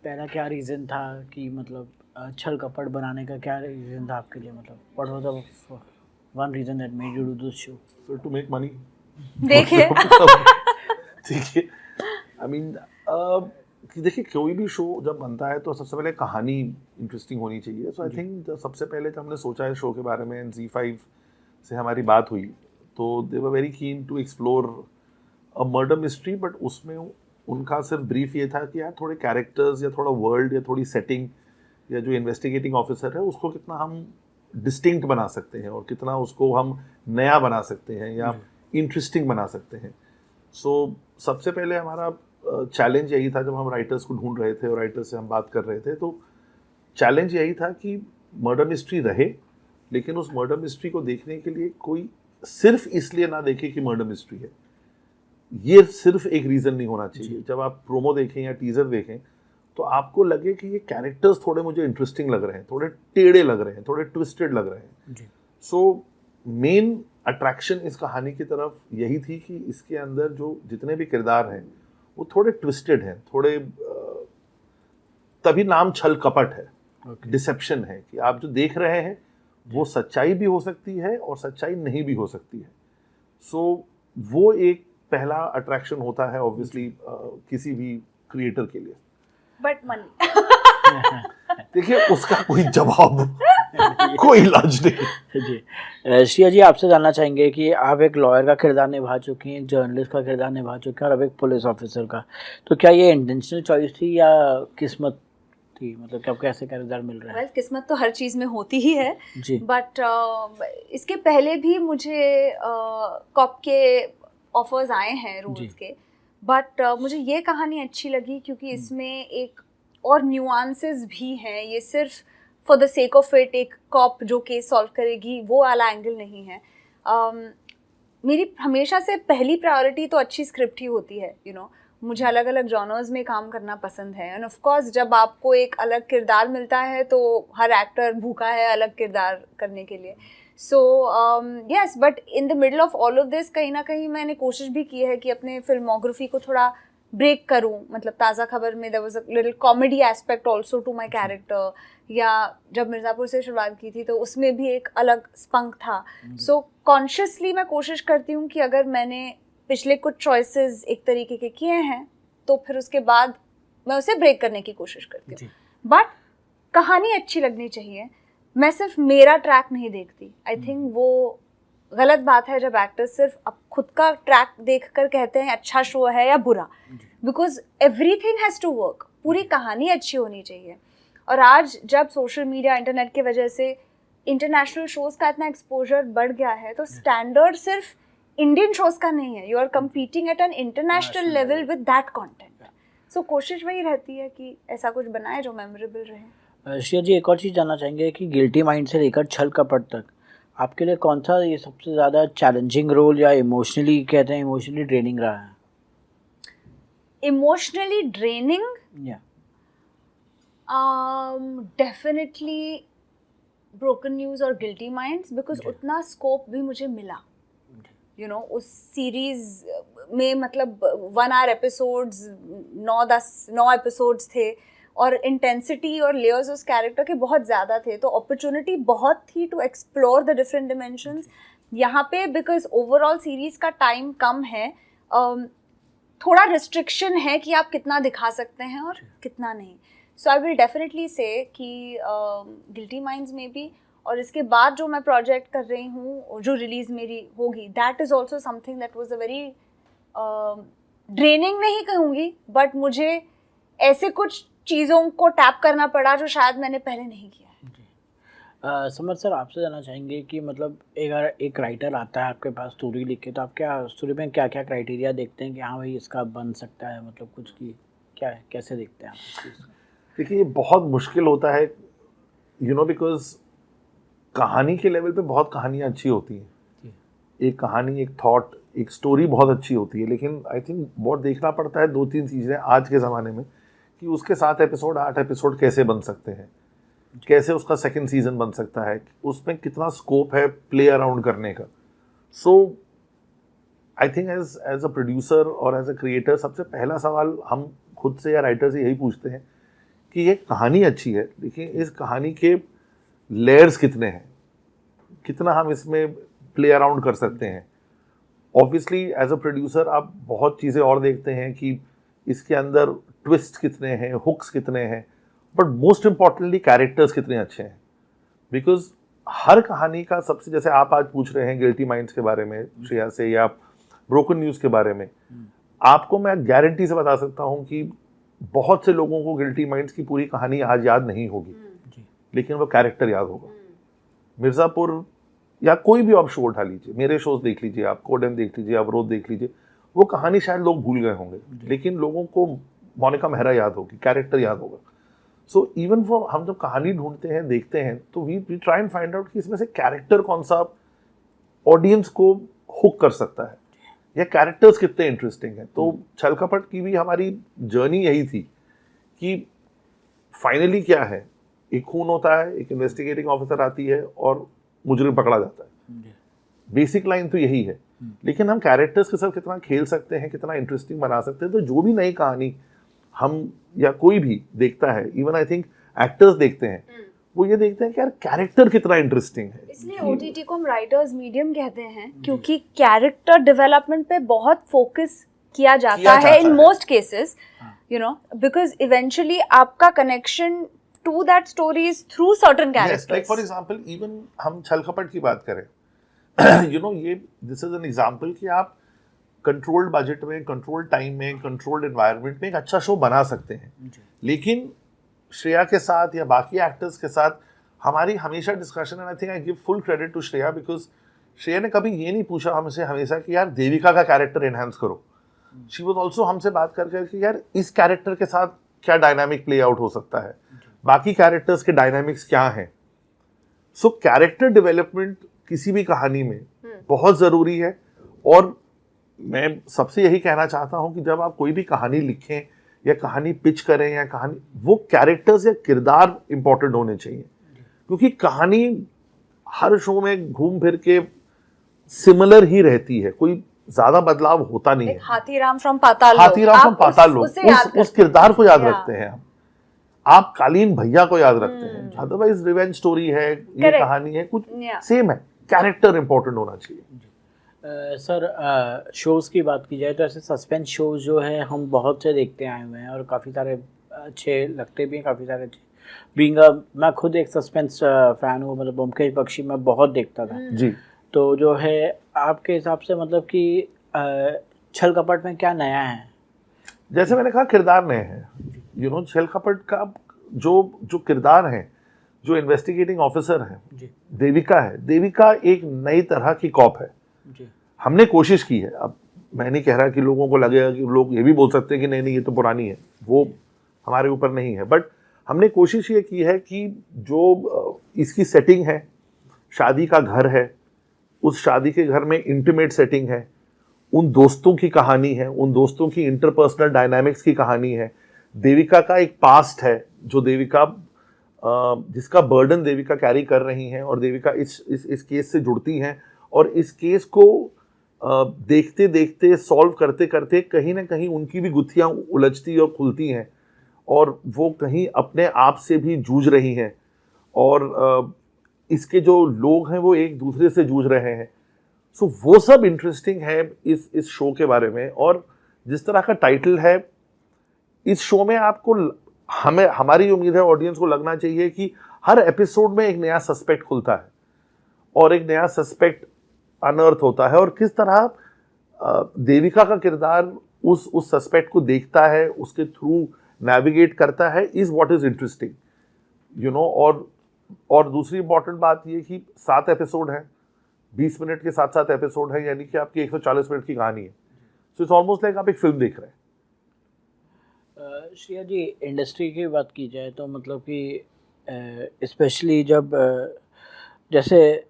पहला क्या रीज़न था कि मतलब छल कपट बनाने का क्या रीज़न था आपके लिए, मतलब what was the one reason that made you do this show? So to make money. देखिए देखिए आई मीन देखिए कोई भी शो जब बनता है तो सबसे पहले कहानी इंटरेस्टिंग होनी चाहिए. सो आई थिंक सबसे पहले जब हमने सोचा है शो के बारे में Z5 से हमारी बात हुई तो they were very keen to explore a murder mystery. But उसमें उनका सिर्फ ब्रीफ ये था कि यार थोड़े कैरेक्टर्स या थोड़ा वर्ल्ड या थोड़ी सेटिंग या जो इन्वेस्टिगेटिंग ऑफिसर है उसको कितना हम डिस्टिंक्ट बना सकते हैं और कितना उसको हम नया बना सकते हैं या इंटरेस्टिंग बना सकते हैं. सो सबसे पहले हमारा चैलेंज यही था जब हम राइटर्स को ढूंढ रहे थे और राइटर्स से हम बात कर रहे थे. तो चैलेंज यही था कि मर्डर मिस्ट्री रहे लेकिन उस मर्डर मिस्ट्री को देखने के लिए कोई सिर्फ इसलिए ना देखे कि मर्डर मिस्ट्री है. ये सिर्फ एक रीज़न नहीं होना चाहिए. जब आप प्रोमो देखें या टीज़र देखें तो आपको लगे कि ये कैरेक्टर्स थोड़े मुझे इंटरेस्टिंग लग रहे हैं, थोड़े टेढ़े लग रहे हैं, थोड़े ट्विस्टेड लग रहे हैं. सो मेन अट्रैक्शन इस कहानी की तरफ यही थी कि इसके अंदर जो जितने भी किरदार हैं वो थोड़े ट्विस्टेड हैं, थोड़े तभी नाम छल कपट है, डिसेप्शन है कि आप जो देख रहे हैं वो सच्चाई भी हो सकती है और सच्चाई नहीं भी हो सकती है. सो वो एक पहला अट्रैक्शन होता है ऑब्वियसली किसी भी क्रिएटर के लिए. बट मनी देखिए उसका कोई जवाब कोई इलाज नहीं. जी श्रिया जी, आपसे जानना चाहेंगे कि आप एक लॉयर का किरदार निभा चुकी हैं, एक जर्नलिस्ट का किरदार निभा चुके हैं और अब एक पुलिस ऑफिसर का. तो क्या ये इंटेंशनल चॉइस थी या किस्मत थी, मतलब कि आपको ऐसे किरदार मिल रहे हैं? well, किस्मत तो हर चीज़ में होती ही है जी. बट इसके पहले भी मुझे कॉप के ऑफर्स आए हैं रोल्स के. बट मुझे ये कहानी अच्छी लगी क्योंकि इसमें एक और न्यूआंसेस भी हैं. ये सिर्फ for the sake of it एक कॉप जो केस सॉल्व करेगी वो वाला एंगल नहीं है. मेरी हमेशा से पहली प्रायोरिटी तो अच्छी स्क्रिप्ट ही होती है. मुझे अलग अलग जॉनर्स में काम करना पसंद है. एंड ऑफ कोर्स जब आपको एक अलग किरदार मिलता है तो हर एक्टर भूखा है अलग किरदार करने के लिए. So yes, but in the middle of all of this कहीं ना कहीं मैंने कोशिश भी की है कि अपने फिल्मोग्राफी को थोड़ा ब्रेक करूं. मतलब ताज़ा खबर में there was a little comedy aspect also to my character, या जब मिर्ज़ापुर से शुरुआत की थी तो उसमें भी एक अलग स्पंक था. सो कॉन्शियसली मैं कोशिश करती हूँ कि अगर मैंने पिछले कुछ चॉइसेस एक तरीके के किए हैं तो फिर उसके बाद मैं उसे ब्रेक करने की कोशिश करती हूँ. बट कहानी अच्छी लगनी चाहिए. मैं सिर्फ मेरा ट्रैक नहीं देखती. आई थिंक वो गलत बात है जब एक्टर्स सिर्फ अब खुद का ट्रैक देखकर कहते हैं अच्छा शो है या बुरा. Because everything has to work. पूरी कहानी अच्छी होनी चाहिए. और आज जब सोशल मीडिया इंटरनेट की वजह से इंटरनेशनल शोज़ का इतना एक्सपोजर बढ़ गया है तो स्टैंडर्ड सिर्फ इंडियन शोज़ का नहीं है. You are competing at an international level with that content. So कोशिश वही रहती है कि ऐसा कुछ बनाए जो मेमोरेबल रहे. श्रिया जी, एक और चीज़ जानना चाहेंगे कि गिल्टी माइंड से लेकर छल कपट तक आपके लिए कौन सा ये सबसे ज़्यादा चैलेंजिंग रोल या इमोशनली कहते हैं इमोशनली ड्रेनिंग रहा है? इमोशनली ड्रेनिंग या डेफिनेटली ब्रोकन न्यूज़ और गिल्टी माइंड्स. बिकॉज उतना स्कोप भी मुझे मिला. उस सीरीज में मतलब 1 आवर एपिसोड्स 9 एपिसोड्स थे और इंटेंसिटी और लेयर्स उस कैरेक्टर के बहुत ज़्यादा थे. तो अपॉर्चुनिटी बहुत थी to explore the different dimensions. यहाँ पे बिकॉज ओवरऑल सीरीज़ का टाइम कम है, थोड़ा रिस्ट्रिक्शन है कि आप कितना दिखा सकते हैं और कितना नहीं. सो आई विल डेफिनेटली से कि गिल्टी माइंड्स में भी और इसके बाद जो मैं प्रोजेक्ट कर रही हूँ जो रिलीज मेरी होगी that is also something that was a very draining नहीं कहूँगी बट मुझे ऐसे कुछ चीज़ों को टैप करना पड़ा जो शायद मैंने पहले नहीं किया है. समर सर, आपसे जानना चाहेंगे कि मतलब एक राइटर आता है आपके पास स्टोरी लिख के तो आप क्या स्टोरी में क्या क्या क्राइटेरिया देखते हैं कि हाँ भाई इसका बन सकता है, मतलब कुछ की क्या है, कैसे देखते हैं आप? देखिए ये बहुत मुश्किल होता है बिकॉज कहानी के लेवल पे बहुत कहानियाँ अच्छी होती हैं. एक कहानी, एक थॉट, एक स्टोरी बहुत अच्छी होती है लेकिन आई थिंक बहुत देखना पड़ता है 2-3 चीज़ें आज के ज़माने में कि उसके 7 एपिसोड 8 एपिसोड कैसे बन सकते हैं, कैसे उसका सेकंड सीजन बन सकता है, उसमें कितना स्कोप है प्ले अराउंड करने का. So I think as a producer और एज अ क्रिएटर सबसे पहला सवाल हम खुद से या राइटर से यही पूछते हैं कि ये कहानी अच्छी है, देखिए इस कहानी के लेयर्स कितने हैं, कितना हम इसमें प्ले अराउंड कर सकते हैं। ऑब्वियसली एज अ प्रोड्यूसर आप बहुत चीज़ें और देखते हैं कि इसके अंदर ट्विस्ट कितने हैं, हुक्स कितने हैं, बट मोस्ट इम्पॉर्टेंटली कैरेक्टर्स कितने अच्छे हैं। बिकॉज हर कहानी का सबसे, जैसे आप आज पूछ रहे हैं गिल्टी माइंड्स के बारे में श्रेया से या ब्रोकन न्यूज़ के बारे में, आपको मैं गारंटी से बता सकता हूँ कि बहुत से लोगों को गिल्टी माइंड्स की पूरी कहानी आज याद नहीं होगी, लेकिन वो कैरेक्टर याद होगा। मिर्ज़ापुर या कोई भी आप शो उठा लीजिए, मेरे शोज देख लीजिए, आप कोडेन देख लीजिए, अवरोध देख लीजिए, वो कहानी शायद लोग भूल गए होंगे, लेकिन लोगों को मोनिका मेहरा याद होगी, कैरेक्टर याद होगा। सो इवन फॉर हम जब कहानी ढूंढते हैं, देखते हैं, तो we try and find out कि इसमें से कैरेक्टर कौन सा ऑडियंस को हुक कर सकता है, या कैरेक्टर्स कितने इंटरेस्टिंग हैं। तो छल कपट की भी हमारी जर्नी यही थी कि फाइनली क्या है, एक खून होता है, एक इन्वेस्टिगेटिंग ऑफिसर आती है और मुजरिम पकड़ा जाता है। बेसिक लाइन तो यही है, लेकिन हम कैरेक्टर्स के साथ कितना खेल सकते हैं, कितना इंटरेस्टिंग बना सकते हैं। तो जो भी नई कहानी हम या कोई भी देखता है, इवन आई थिंक एक्टर्स देखते हैं, वो ये देखते हैं कि यार कैरेक्टर कितना इंटरेस्टिंग है। इसलिए ओटीटी को हम राइटर्स मीडियम कहते हैं, क्योंकि कैरेक्टर डेवलपमेंट पे बहुत फोकस किया जाता है in most cases, you know, because eventually आपका connection to that story is through certain characters. Like for example, even हम छल कपट की बात करें, यू नो, ये दिस इज एन एग्जांपल कि आप कंट्रोल्ड बजट में, कंट्रोल्ड टाइम में, कंट्रोल्ड एनवायरनमेंट में एक अच्छा शो बना सकते हैं। लेकिन श्रेया के साथ या बाकी एक्टर्स के साथ हमारी हमेशा discussion, and I think I give full credit to Shreya, because Shreya ने कभी ये नहीं पूछा हमसे हमेशा कि यार देविका का कैरेक्टर एनहांस करो। शी वाज आल्सो हमसे बात करके कि यार इस कैरेक्टर के साथ क्या डायनामिक प्ले आउट हो सकता है, बाकी कैरेक्टर्स के डायनामिक्स क्या हैं। सो कैरेक्टर डेवलपमेंट किसी भी कहानी में बहुत ज़रूरी है। और मैं सबसे यही कहना चाहता हूं कि जब आप कोई भी कहानी लिखें या कहानी पिच करें या कहानी, वो कैरेक्टर्स या किरदार इंपॉर्टेंट होने चाहिए, क्योंकि कहानी हर शो में घूम फिर के सिमिलर ही रहती है, कोई ज्यादा बदलाव होता नहीं है। हाथीराम फ्रॉम पाताल लोक, उस किरदार को याद रखते हैं आप कालीन भैया को याद रखते हैं, अदरवाइज रिवेंज स्टोरी है, ये कहानी है, कुछ सेम है, कैरेक्टर इंपॉर्टेंट होना चाहिए। सर शोज़ की बात की जाए तो ऐसे सस्पेंस शोज़ जो है हम बहुत से देखते आए हुए हैं और काफ़ी सारे अच्छे लगते भी हैं, काफ़ी सारे अच्छे। बीइंग मैं खुद एक सस्पेंस फ़ैन हूँ, मतलब ब्योमकेश बख्शी मैं बहुत देखता था जी। तो जो है आपके हिसाब से मतलब कि छल कपट में क्या नया है? जैसे मैंने कहा किरदार नए हैं, यू नो, छल कपट का जो किरदार हैं, जो इन्वेस्टिगेटिंग ऑफिसर हैं, देविका है, देविका एक नई तरह की कॉप है। हमने कोशिश की है, अब मैं नहीं कह रहा कि लोगों को लगेगा कि लोग ये भी बोल सकते हैं कि नहीं नहीं ये तो पुरानी है, वो हमारे ऊपर नहीं है, बट हमने कोशिश ये की है कि जो इसकी सेटिंग है, शादी का घर है, उस शादी के घर में इंटीमेट सेटिंग है, उन दोस्तों की कहानी है, उन दोस्तों की इंटरपर्सनल डायनामिक्स की कहानी है, देविका का एक पास्ट है जो देविका जिसका बर्डन देविका कैरी कर रही हैं, और देविका इस केस से जुड़ती हैं, और इस केस को देखते देखते, सॉल्व करते करते कहीं ना कहीं उनकी भी गुत्थियां उलझती और खुलती हैं, और वो कहीं अपने आप से भी जूझ रही हैं, और इसके जो लोग हैं वो एक दूसरे से जूझ रहे हैं। सो वो सब इंटरेस्टिंग है इस शो के बारे में। और जिस तरह का टाइटल है, इस शो में आपको, हमारी उम्मीद है ऑडियंस को लगना चाहिए कि हर एपिसोड में एक नया सस्पेक्ट खुलता है और एक नया सस्पेक्ट अनर्थ होता है, और किस तरह देविका का किरदार उस सस्पेक्ट को देखता है, उसके थ्रू नेविगेट करता है, is what is interesting, you know. और दूसरी इंपॉर्टेंट बात ये कि 7 एपिसोड है, 20 मिनट के 7 एपिसोड है, यानी कि आपकी 140 मिनट की कहानी है। सो इट्स ऑलमोस्ट लाइक आप एक फिल्म देख रहे हैं। श्रेया जी, इंडस्ट्री की बात की जाए तो मतलब कि स्पेशली जब जैसे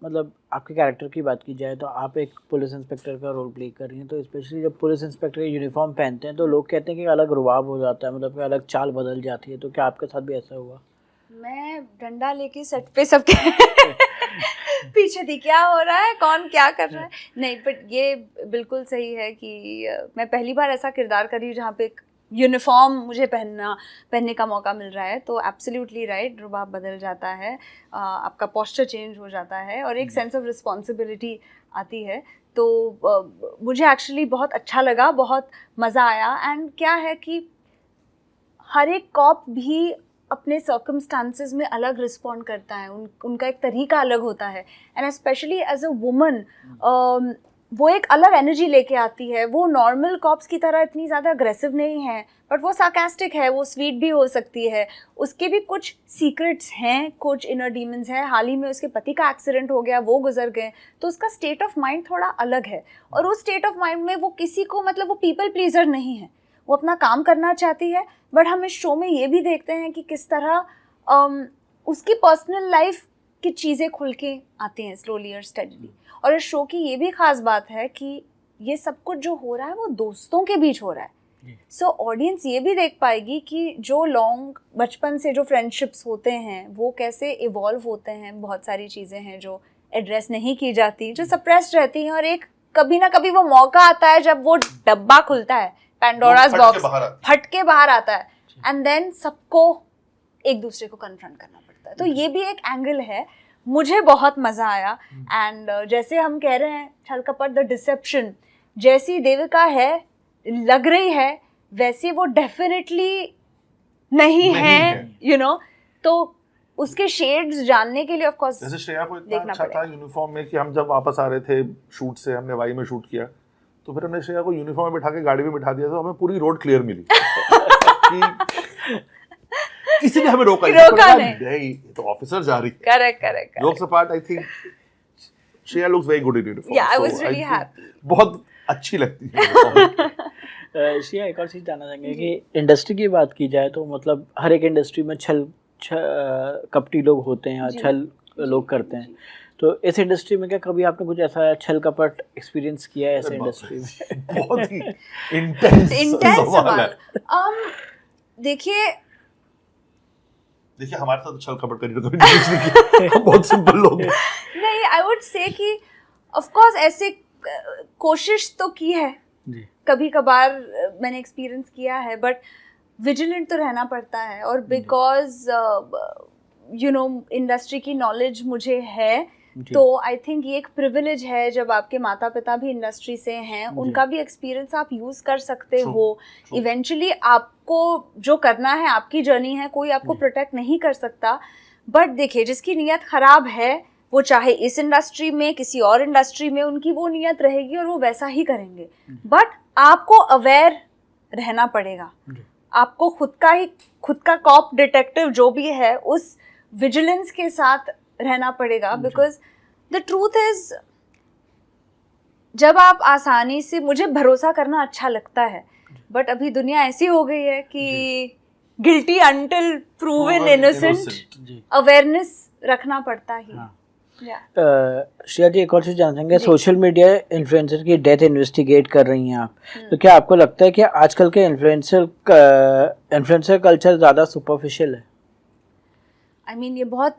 मतलब आपके कैरेक्टर की बात की जाए तो आप एक पुलिस इंस्पेक्टर का रोल प्ले कर रही हैं, तो स्पेशली जब पुलिस इंस्पेक्टर यूनिफॉर्म पहनते हैं तो लोग कहते हैं कि अलग रुबाब हो जाता है, मतलब कि अलग चाल बदल जाती है। तो क्या आपके साथ भी ऐसा हुआ? मैं डंडा लेके सेट पे सबके पीछे थी, क्या हो रहा है, कौन क्या कर रहा है। नहीं, बट ये बिल्कुल सही है कि मैं पहली बार ऐसा किरदार कर रही हूँ जहाँ पे एक यूनिफॉर्म मुझे पहनने का मौका मिल रहा है, तो एब्सोल्युटली राइट, रुबाब बदल जाता है, आपका पोस्चर चेंज हो जाता है और एक सेंस ऑफ रिस्पॉन्सिबिलिटी आती है। तो मुझे एक्चुअली बहुत अच्छा लगा, बहुत मज़ा आया। एंड क्या है कि हर एक कॉप भी अपने सर्कमस्टांसेस में अलग रिस्पॉन्ड करता है, उनका एक तरीका अलग होता है। And specially as a woman वो एक अलग एनर्जी लेके आती है। वो नॉर्मल कॉप्स की तरह इतनी ज़्यादा अग्रेसिव नहीं है, बट वो सार्कास्टिक है, वो स्वीट भी हो सकती है, उसके भी कुछ सीक्रेट्स हैं, कुछ इनर डीमंस हैं। हाल ही में उसके पति का एक्सीडेंट हो गया, वो गुजर गए, तो उसका स्टेट ऑफ माइंड थोड़ा अलग है। और उस स्टेट ऑफ माइंड में वो किसी को, मतलब वो पीपल प्लीजर नहीं है, वो अपना काम करना चाहती है। बट हम इस शो में ये भी देखते हैं कि किस तरह उसकी पर्सनल लाइफ की चीज़ें खुल के आती हैं स्लोली और स्टेडली। और इस शो की ये भी ख़ास बात है कि ये सब कुछ जो हो रहा है वो दोस्तों के बीच हो रहा है। सो ऑडियंस ये भी देख पाएगी कि जो लॉन्ग बचपन से जो फ्रेंडशिप्स होते हैं वो कैसे इवॉल्व होते हैं। बहुत सारी चीज़ें हैं जो एड्रेस नहीं की जाती, जो सप्रेस्ड रहती हैं, और एक कभी ना कभी वो मौका आता है जब वो डब्बा खुलता है, पैंडोरास बॉक्स फट के बाहर आता है, एंड देन सबको एक दूसरे को कन्फ्रंट करना पड़ता है। तो ये भी एक एंगल है, मुझे बहुत मज़ा आया। एंड जैसे हम कह रहे हैं छल कपट द डिसेप्शन, जैसी देविका है लग रही है वैसी वो डेफिनेटली नहीं है, यू नो। तो उसके शेड्स जानने के लिए ऑफ कोर्स जैसे श्रेया को इतना अच्छा था यूनिफॉर्म में कि हम जब वापस आ रहे थे शूट से, हमने वाई में शूट किया, तो फिर हमने श्रेया को यूनिफॉर्म में बिठा के गाड़ी में बिठा दिया, तो हमें पूरी रोड क्लियर मिली कि किसी ने हमें रोका नहीं, तो ऑफिसर जा रही है। Correct jokes apart, I think Shreya looks very good in uniform. या आई वाज रियली हैप्पी, बहुत अच्छी लगती है। श्रेया, एक और चीज़ जानना चाहेंगे कि इंडस्ट्री की बात की जाए तो मतलब हर एक इंडस्ट्री में कपटी लोग होते हैं, छल लोग करते हैं, तो इस इंडस्ट्री में क्या कभी आपने कुछ ऐसा छल कपट एक्सपीरियंस किया है ऐसे इंडस्ट्री में? बहुत ही इंटेंस सवाल है। देखिए हमारे साथ छल कपट करिए तो नहीं, हम बहुत सिंपल लोग हैं। नहीं, आई वुड से कि ऑफ कोर्स ऐसे कोशिश तो की है, कभी कभार मैंने एक्सपीरियंस किया है, बट विजिलेंट तो रहना पड़ता है। और बिकॉज यू नो इंडस्ट्री की नॉलेज मुझे है, तो आई थिंक ये एक प्रिविलेज है जब आपके माता पिता भी इंडस्ट्री से हैं, उनका भी एक्सपीरियंस आप यूज़ कर सकते हो। इवेंचुअली आपको जो करना है, आपकी जर्नी है, कोई आपको प्रोटेक्ट नहीं कर सकता। बट देखिए, जिसकी नीयत ख़राब है वो चाहे इस इंडस्ट्री में किसी और इंडस्ट्री में, उनकी वो नीयत रहेगी और वो वैसा ही करेंगे। बट आपको अवेयर रहना पड़ेगा, आपको खुद का कॉप डिटेक्टिव जो भी है उस विजिलेंस के साथ रहना पड़ेगा। बिकॉज द ट्रूथ इज, जब आप आसानी से, मुझे भरोसा करना अच्छा लगता है, बट अभी दुनिया ऐसी हो गई है कि guilty until proven innocent, awareness रखना पड़ता ही। श्रेया जी, एक और चीज़ जानना चाहेंगे, सोशल मीडिया इन्फ्लुएंसर की डेथ इन्वेस्टिगेट कर रही हैं आप, तो क्या आपको लगता है कि आजकल के इन्फ्लुएंसर कल्चर ज़्यादा सुपरफिशियल है? आई मीन ये बहुत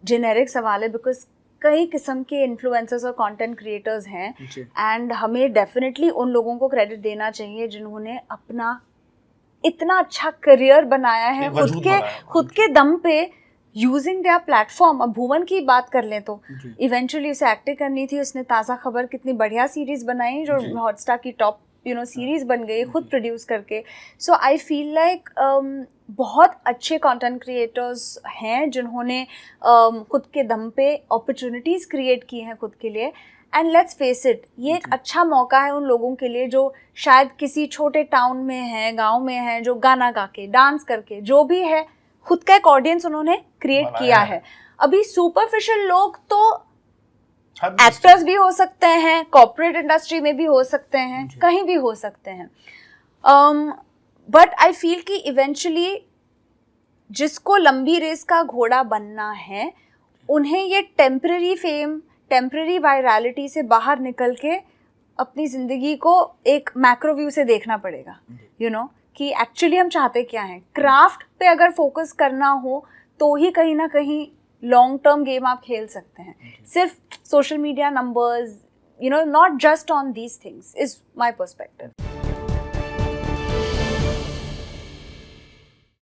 जेनेरिक सवाल है, बिकॉज कई किस्म के इन्फ्लुएंसर्स और कंटेंट क्रिएटर्स हैं, एंड हमें डेफिनेटली उन लोगों को क्रेडिट देना चाहिए जिन्होंने अपना इतना अच्छा करियर बनाया है खुद के दम पे, यूजिंग देयर प्लेटफॉर्म। अब भुवन की बात कर लें तो इवेंचुअली उसे एक्टिंग करनी थी, उसने ताज़ा खबर कितनी बढ़िया सीरीज बनाई जो हॉटस्टार की टॉप सीरीज बन गई, खुद प्रोड्यूस करके। सो आई फील लाइक बहुत अच्छे कंटेंट क्रिएटर्स हैं जिन्होंने खुद के दम पे अपॉर्चुनिटीज़ क्रिएट की हैं खुद के लिए। एंड लेट्स फेस इट, ये एक अच्छा मौका है उन लोगों के लिए जो शायद किसी छोटे टाउन में हैं, गांव में हैं, जो गाना गा के, डांस करके, जो भी है, खुद का एक ऑडियंस उन्होंने क्रिएट किया है। अभी सुपरफिशियल लोग तो एक्टर्स भी हो सकते हैं, कॉर्पोरेट इंडस्ट्री में भी हो सकते हैं, कहीं भी हो सकते हैं, बट आई फील कि इवेंचुअली जिसको लंबी रेस का घोड़ा बनना है, उन्हें ये टेम्पररी फेम, टेम्पररी वायरलिटी से बाहर निकल के अपनी ज़िंदगी को एक मैक्रो व्यू से देखना पड़ेगा। यू नो कि एक्चुअली हम चाहते क्या हैं। क्राफ्ट पे अगर फोकस करना हो तो ही कहीं ना कहीं लॉन्ग टर्म गेम आप खेल सकते हैं। सिर्फ social media numbers, you know, not just on these things, is my perspective.